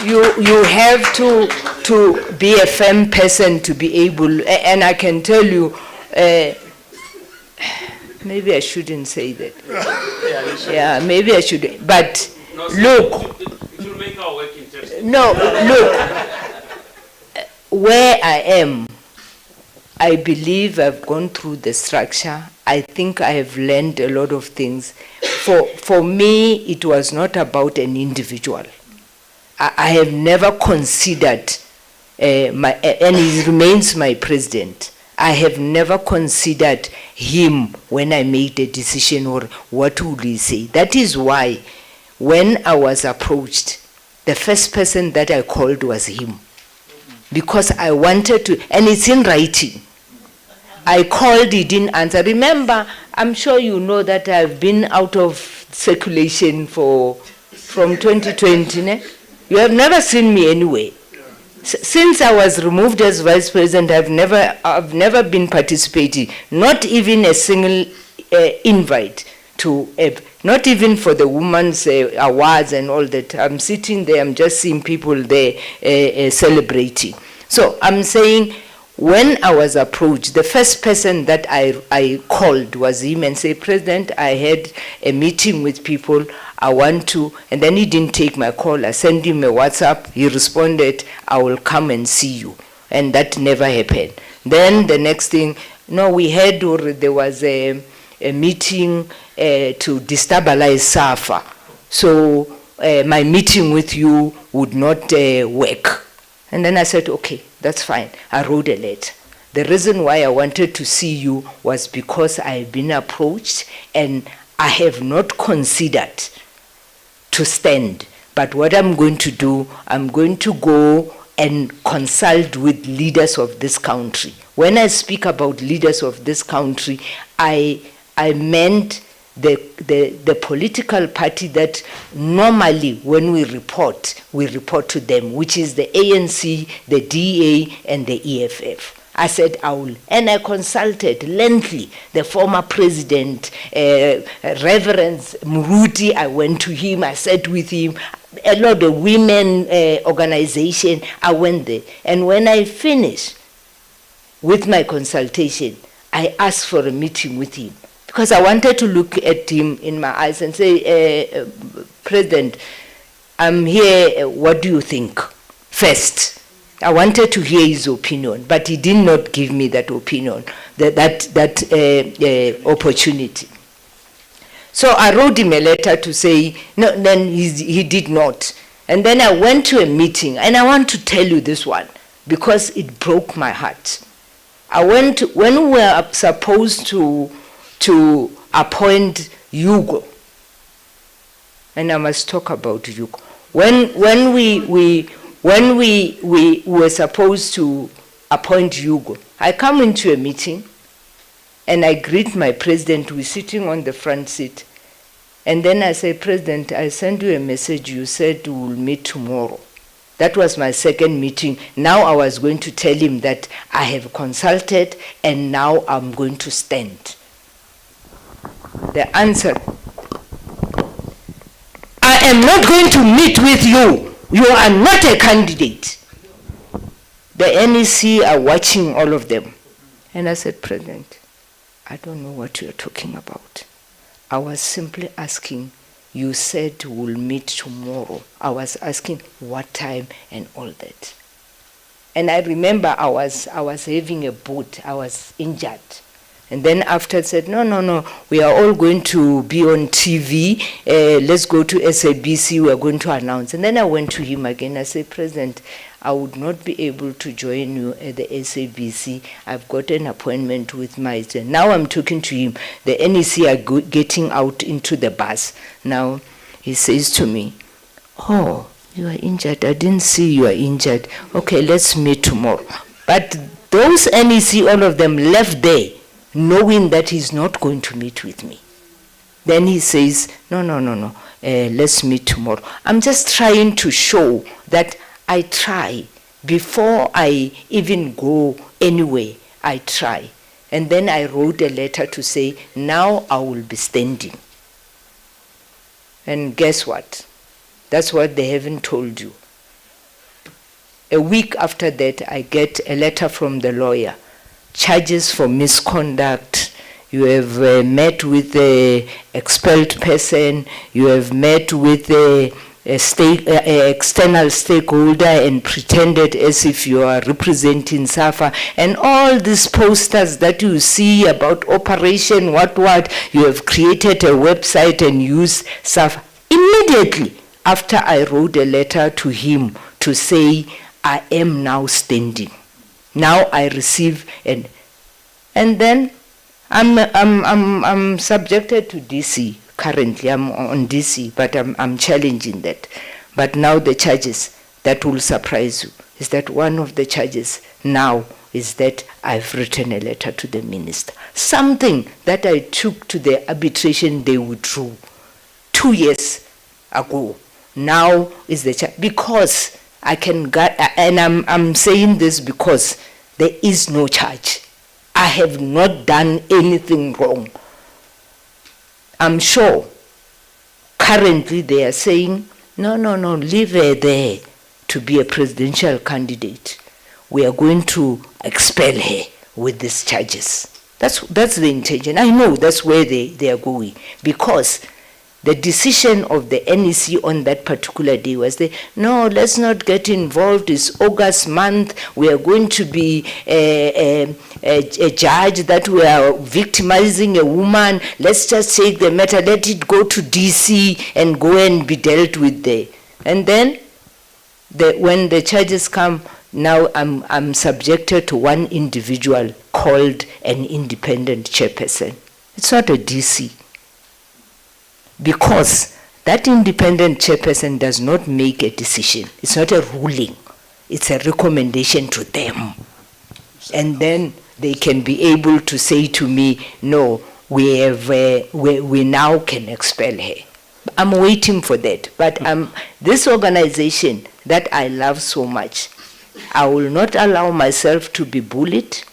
You have to be a firm person to be able, and I can tell you, maybe I shouldn't say that. Yeah, maybe I should. But look. It will make our work interesting. No, look. Where I am, I believe I've gone through the structure. I think I have learned a lot of things. For me, it was not about an individual. I have never considered, and he remains my president, I have never considered him when I made a decision or what would he say. That is why when I was approached, the first person that I called was him. Because I wanted to, and it's in writing. I called, he didn't answer. Remember, I'm sure you know that I've been out of circulation from 2020. Ne? You have never seen me anyway. Since I was removed as vice president, I've never been participating, not even a single invite to, not even for the women's awards and all that. I'm sitting there, I'm just seeing people there celebrating. So I'm saying, when I was approached, the first person that I called was him and said, President, I had a meeting with people, I want to, and then he didn't take my call. I sent him a WhatsApp, he responded, I will come and see you. And that never happened. Then the next thing, no, we had, or there was a meeting to destabilize SAFA. So my meeting with you would not work. And then I said, okay, that's fine. I wrote a letter. The reason why I wanted to see you was because I have been approached and I have not considered to stand. But what I'm going to do, I'm going to go and consult with leaders of this country. When I speak about leaders of this country, I meant the political party that normally when we report to them, which is the ANC, the DA, and the EFF. I said I will, and I consulted lengthily the former president, Reverend Muruti. I went to him, I sat with him, a lot of women organization, I went there. And when I finished with my consultation, I asked for a meeting with him. Because I wanted to look at him in my eyes and say, President, I'm here, what do you think? First, I wanted to hear his opinion, but he did not give me that opinion, that opportunity. So I wrote him a letter to say, no, then he did not. And then I went to a meeting, and I want to tell you this one, because it broke my heart. When we were supposed to appoint Hugo, and I must talk about Hugo. When we were supposed to appoint Hugo, I come into a meeting and I greet my president, who is sitting on the front seat, And then I said, President, I sent you a message. You said we will meet tomorrow. That was my second meeting. Now I was going to tell him that I have consulted and now I'm going to stand. The answer, I am not going to meet with you. You are not a candidate. The NEC are watching all of them. And I said, President, I don't know what you're talking about. I was simply asking, you said we'll meet tomorrow. I was asking what time and all that. And I remember I was having a boot. I was injured. And then after I said, no, we are all going to be on TV. Let's go to SABC. We are going to announce. And then I went to him again. I said, President, I would not be able to join you at the SABC. I've got an appointment with my... Now I'm talking to him. The NEC are getting out into the bus. Now he says to me, oh, you are injured. I didn't see you are injured. Okay, let's meet tomorrow. But those NEC, all of them left there, knowing that he's not going to meet with me. Then he says, no, let's meet tomorrow. I'm just trying to show that I try. Before I even go anywhere, I try. And then I wrote a letter to say, now I will be standing. And guess what? That's what they haven't told you. A week after that, I get a letter from the lawyer. Charges for misconduct. You have met with an expelled person. You have met with a external stakeholder and pretended as if you are representing SAFA. And all these posters that you see about operation, what, you have created a website and used SAFA. Immediately after I wrote a letter to him to say, I am now standing. Now I receive and then I'm subjected to DC currently. I'm on DC, but I'm challenging that. But now the charges that will surprise you is that one of the charges now is that I've written a letter to the minister. Something that I took to the arbitration they withdrew 2 years ago. Now is the charge because I can get, and I'm saying this because there is no charge. I have not done anything wrong. I'm sure currently they are saying, no, leave her there to be a presidential candidate. We are going to expel her with these charges. That's the intention. I know that's where they are going because the decision of the NEC on that particular day was no, let's not get involved. It's August month. We are going to be a judge that we are victimizing a woman. Let's just take the matter, let it go to DC and go and be dealt with there. And then when the charges come, now I'm subjected to one individual called an independent chairperson. It's not a DC. Because that independent chairperson does not make a decision. It's not a ruling. It's a recommendation to them. And then they can be able to say to me, no, we now can expel her. I'm waiting for that. But this organization that I love so much, I will not allow myself to be bullied.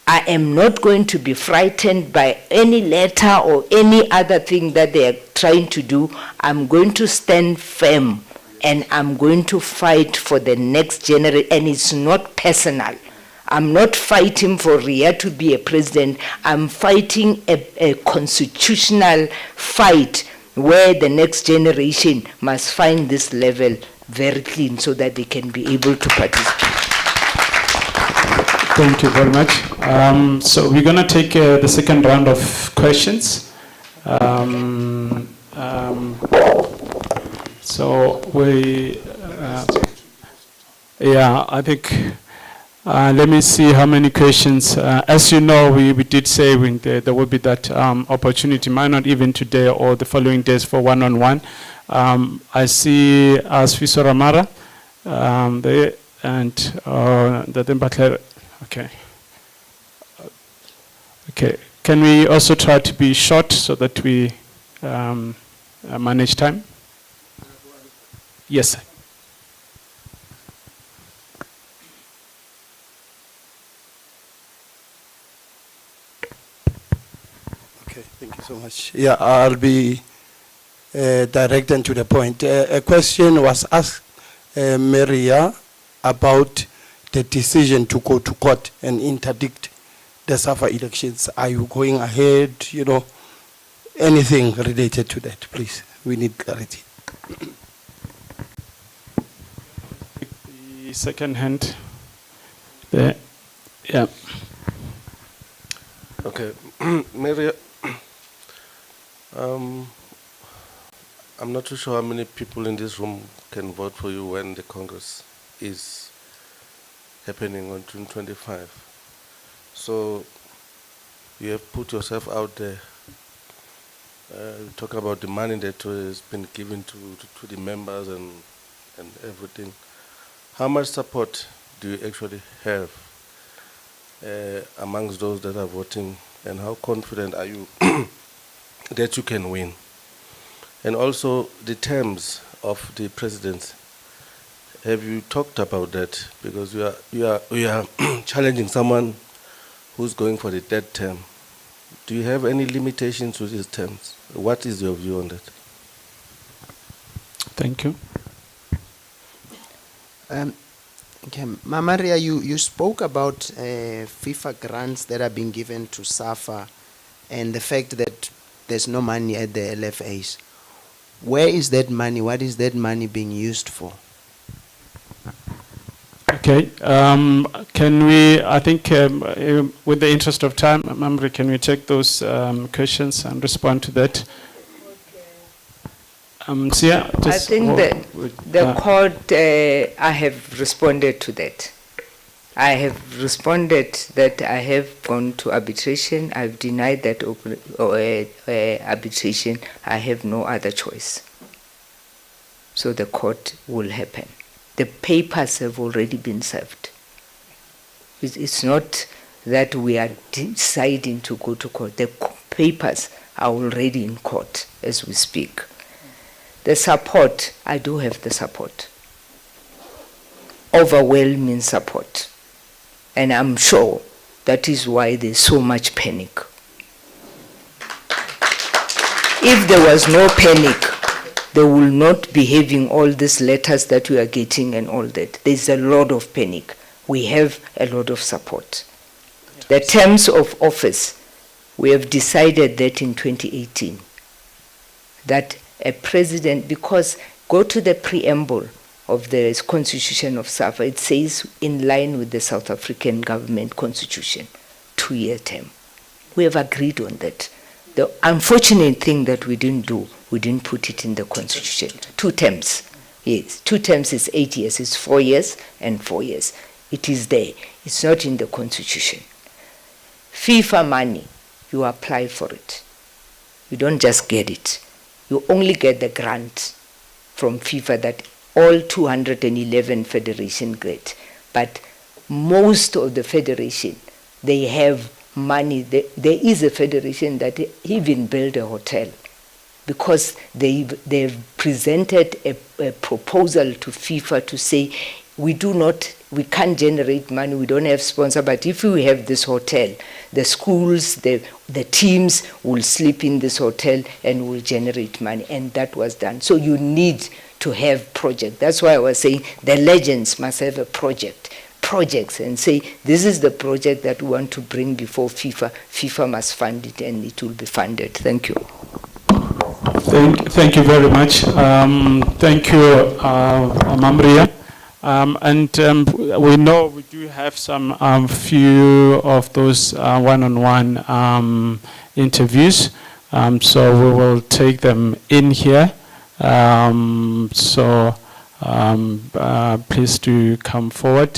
I am not going to be frightened by any letter or any other thing that they are trying to do. I'm going to stand firm and I'm going to fight for the next generation. And it's not personal. I'm not fighting for Ria to be a president. I'm fighting a constitutional fight where the next generation must find this level very clean so that they can be able to participate. Thank you very much. So we're going to take the second round of questions. So we, I think, let me see how many questions. As you know, we did say there will be that opportunity, might not even today or the following days for one-on-one. I see Asfiso Ramara there and the Butler. Okay. Okay. Can we also try to be short so that we manage time. Yes, sir. Okay, thank you so much. Yeah, I'll be direct and to the point. A question was asked, Maria, about the decision to go to court and interdict the SAFA elections. Are you going ahead, you know, anything related to that, please? We need clarity. The second hand there. Yeah. Okay, Maria, I'm not too sure how many people in this room can vote for you when the Congress is happening on June 25. So you have put yourself out there. Talk about the money that has been given to the members and everything. How much support do you actually have amongst those that are voting, and how confident are you that you can win? And also the terms of the presidency. Have you talked about that? Because you are challenging someone who's going for the third term. Do you have any limitations to these terms? What is your view on that? Thank you. Okay, Maria, you spoke about FIFA grants that are being given to SAFA and the fact that there's no money at the LFAs. Where is that money? What is that money being used for? Okay. Can we, I think, with the interest of time, Mamre, can we take those questions and respond to that? Sia, I think the court, I have responded to that. I have responded that I have gone to arbitration. I've denied that arbitration. I have no other choice. So the court will happen. The papers have already been served. It's not that we are deciding to go to court. The papers are already in court as we speak. The support, I do have the support. Overwhelming support. And I'm sure that is why there's so much panic. If there was no panic, they will not be having all these letters that we are getting and all that. There's a lot of panic. We have a lot of support. The terms of office, we have decided that in 2018, that a president, because go to the preamble of the constitution of SAFA, it says in line with the South African government constitution, 2-year term. We have agreed on that. The unfortunate thing that we didn't do, we didn't put it in the constitution. 2 terms, yes. 2 terms is 8 years, it's 4 years and 4 years. It is there, it's not in the constitution. FIFA money, you apply for it. You don't just get it. You only get the grant from FIFA that all 211 federation get. But most of the federation, they have money. There is a federation that even built a hotel because they've presented a proposal to FIFA to say, we can't generate money, we don't have sponsor, but if we have this hotel, the schools, the teams will sleep in this hotel and will generate money, and that was done. So you need to have project. That's why I was saying the legends must have a projects and say, this is the project that we want to bring before FIFA. FIFA must fund it and it will be funded. Thank you. Thank you very much. Thank you, Mamria. We know we do have some few of those one-on-one interviews, so we will take them in here. Please do come forward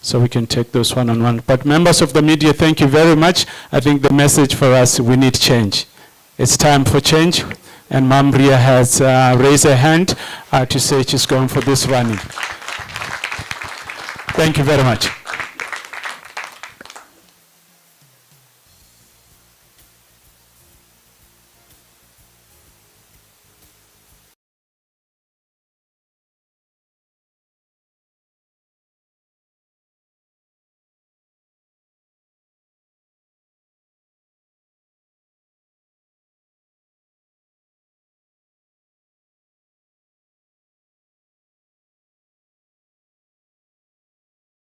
so we can take those one-on-one. But members of the media, thank you very much. I think the message for us, we need change. It's time for change. And Mamria has raised her hand to say she's going for this running. Thank you very much.